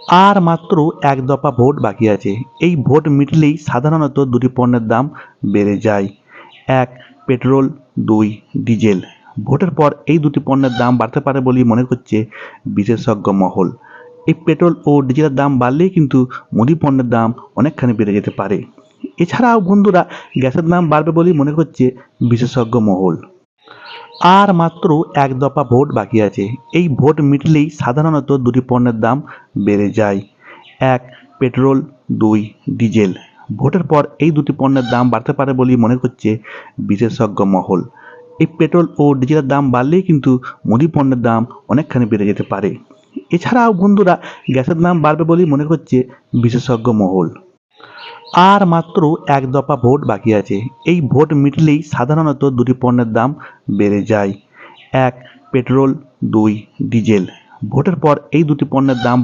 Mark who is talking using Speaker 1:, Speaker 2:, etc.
Speaker 1: আর মাত্র এক দফা ভোট বাকি আছে। এই ভোট মিটলেই সাধারণত দুটি পণ্যের দাম বেড়ে যায়। এক, পেট্রোল, দুই, ডিজেল। ভোটের পর এই দুটি পণ্যের দাম বাড়তে পারে বলেই মনে করছে বিশেষজ্ঞ মহল। এই পেট্রোল ও ডিজেলের দাম বাড়লেই কিন্তু মুদি পণ্যের দাম অনেকখানি বেড়ে যেতে পারে। এছাড়াও বন্ধুরা, গ্যাসের দাম বাড়বে বলেই মনে করছে বিশেষজ্ঞ মহল। আর মাত্র এক দফা ভোট বাকি আছে। এই ভোট মিটলেই সাধারণত দুটি পণ্যের দাম বেড়ে যায়। এক, পেট্রোল, দুই, ডিজেল। ভোটের পর এই দুটি পণ্যের দাম বাড়তে পারে বলেই মনে করছে বিশেষজ্ঞ মহল। এই পেট্রোল ও ডিজেলের দাম বাড়লেই কিন্তু মুদি পণ্যের দাম অনেকখানি বেড়ে যেতে পারে। এছাড়াও বন্ধুরা, গ্যাসের দাম বাড়বে বলেই মনে করছে বিশেষজ্ঞ মহল। আর মাত্র এক দফা ভোট বাকি আছে। এই ভোট মিটলেই সাধারণত দুটি পণ্যের দাম বেড়ে যায়। এক, পেট্রোল, দুই, ডিজেল। ভোটের পর এই দুটি পণ্যের দাম